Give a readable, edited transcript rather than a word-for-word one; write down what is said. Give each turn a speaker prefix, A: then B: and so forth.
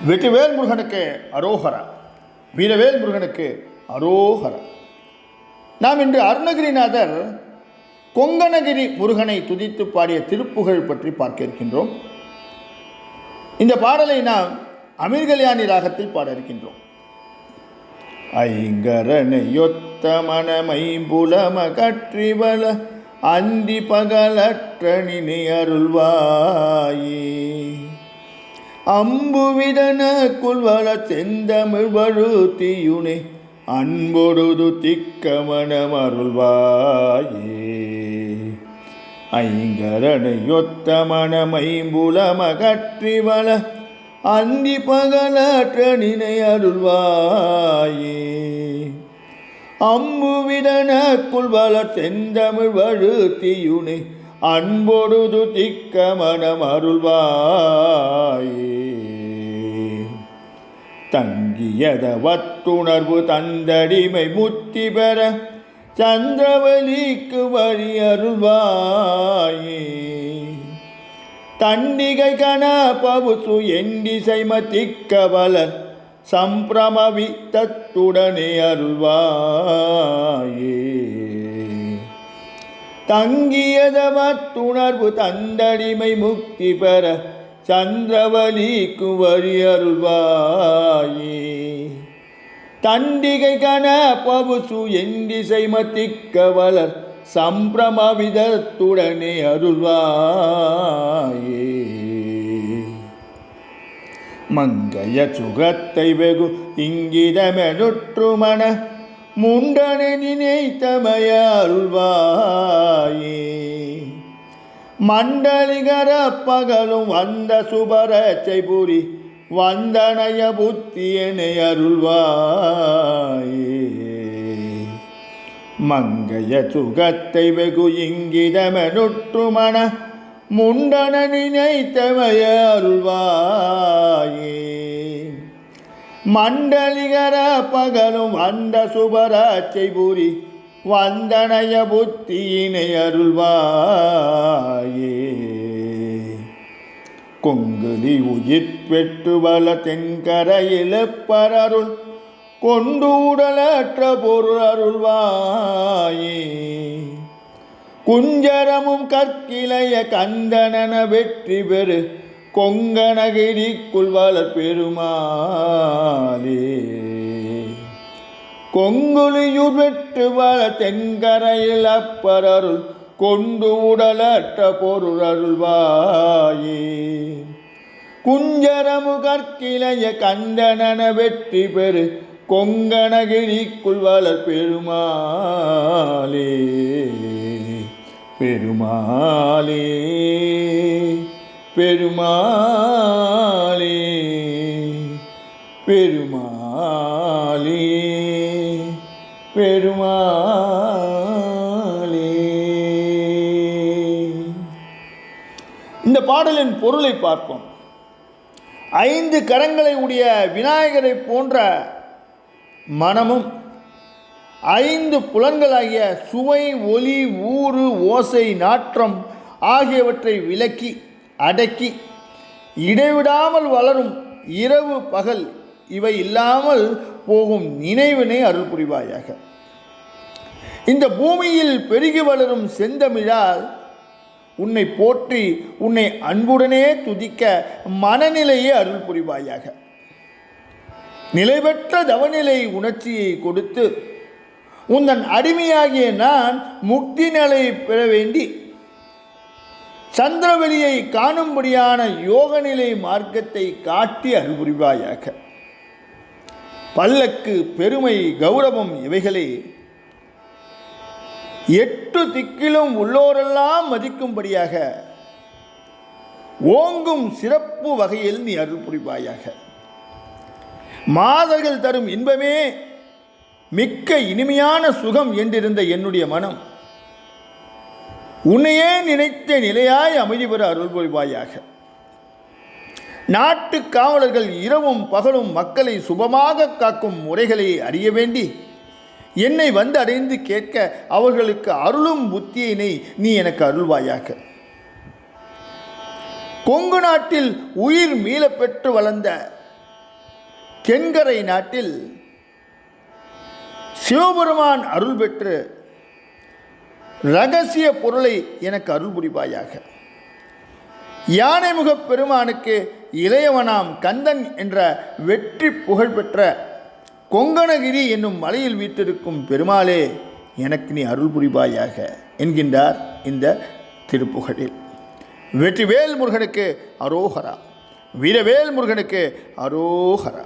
A: வெற்றிவேல் முருகனுக்கு அரோகரா, வீரவேல் முருகனுக்கு அரோகரா. நாம் இன்று அருணகிரிநாதர் கொங்கணகிரி முருகனை துதித்து பாடிய திருப்புகழ் பற்றி பார்க்க இருக்கின்றோம். இந்த பாடலை நாம் அமீர்கல்யாணி ராகத்தில் பாட இருக்கின்றோம். ஐங்கரனையொத்த மனமைம்புலம கற்றிவல அந்தி பகலற்றணினை அருள்வாயே, அம்புவிதன குல்வள செந்தமிழ் வழுத்தியுனை அன்பொடுது திக்கமனம் அருள்வாயே. ஐங்கரனையொத்த மனமைம்புலம கற்றிவல அந்தி பகலற்றணினை அருள்வாயே, அம்புவிதன குல்வள செந்தமிழ் வழுத்தியுனை அன்பொடுது திக்கமனம் அருள்வாயே. தங்கியதவத்துணர்வு தந்தடிமை முத்தி பெற சந்திரவலிக்கு வழி அருள்வாயே, தண்டிகை கண பவுசு எண்டிசைம திக்கவலர் சம்பிரமவி தத்துடனே அருள்வாயே. தங்கியதவத்துணர்வு தந்தடிமை முக்தி பெற சந்திரவலிக்கு வழி அருள்வாயே, தண்டிகை கண பவுசு எண்டிசைம திக்கவலர் சம்பிரமவிதத்துடனே அருள்வாயே. மங்கைய சுகத்தை வெகு இங்கிதமெனுற்றுமன முண்டனை நினைத்தமய அருள்வாயே, மண்டலிகர பகலும் வந்த சுபரச்சை புரி வந்தனைய புத்தியனை அருள்வாயே. மங்கைய சுகத்தை வெகு இங்கிதமெனுற்றுமன முண்டன நினைத்தமய அருள்வாயே, மண்டலிகர பகலும் வந்த சுபராட்சை புரி வந்தனைய புத்தியினை அருள்வாயே. கொங்குலி உயிர் பெற்று வள தென்கரையில பரருள் கொண்டு உடலற்ற பொருள் அருள்வாயே, குஞ்சரமும் கற்கிளைய கந்தனன வெற்றி பெறு கொங்கணகிரிக்குள் வளர் பெருமாளே. கொங்குலியுர் வெற்று வள தென்கரையில் அப்பரருள் கொண்டு உடலற்ற பொருள் அருள்வாயே, குஞ்சரமு கற்கிளைய கந்தனன வெற்றி பெறு கொங்கணகிரிக்குள் வளர் பெருமாளே. பெருமாளே பெருமாளே பெருமாளே பெருமாளே. இந்த பாடலின் பொருளை பார்ப்போம். 5 கரங்களை உடைய விநாயகரை போன்ற மனமும் 5 புலன்களாகிய சுவை, ஒலி, ஊறு, ஓசை, நாற்றம் ஆகியவற்றை விலக்கி அடக்கி இடைவிடாமல் வளரும் இரவு பகல் இவை இல்லாமல் போகும் நினைவினை அருள் புரிவாயாக. இந்த பூமியில் பெருகி வளரும் செந்தமிழால் உன்னை போற்றி உன்னை அன்புடனே துதிக்க மனநிலையை அருள் புரிவாயாக. நிலைபெற்ற தவநிலை உணர்ச்சியை கொடுத்து உந்தன் அடிமையாகிய நான் முக்தி நிலை பெற வேண்டி சந்திரவெளியை காணும்படியான யோகநிலை மார்க்கத்தை காட்டி அருள் புரிவாயாக. பல்லக்கு, பெருமை, கௌரவம் இவைகளே 8 திக்கிலும் உள்ளோரெல்லாம் மதிக்கும்படியாக ஓங்கும் சிறப்பு வகையில் நீ அருள் புரிவாயாக. மாதர்கள் தரும் இன்பமே மிக்க இனிமையான சுகம் என்றிருந்த என்னுடைய மனம் உன்னையே நினைத்த நிலையாய் அமைதி பெற அருள் புரிவாயாக. நாட்டு காவலர்கள் இரவும் பகலும் மக்களை சுபமாக காக்கும் முறைகளை அறிய வேண்டி என்னை வந்து அடைந்து கேட்க அவர்களுக்கு அருளும் புத்தியினை நீ எனக்கு அருள்வாயாக. கொங்கு நாட்டில் உயிர் மீளப்பெற்று வளர்ந்த தென்கரை நாட்டில் சிவபெருமான் அருள் பெற்று இரகசிய பொருளை எனக்கு அருள் புரிவாயாக. யானைமுகப் பெருமானுக்கு இளையவனாம் கந்தன் என்ற வெற்றி புகழ்பெற்ற கொங்கணகிரி என்னும் மலையில் வீற்றிருக்கும் பெருமாளே, எனக்கு நீ அருள் புரிவாயாக என்கின்றார் இந்த திருப்புகழில். வெற்றிவேல் முருகனுக்கு அரோகரா, வீரவேல் முருகனுக்கு அரோகரா.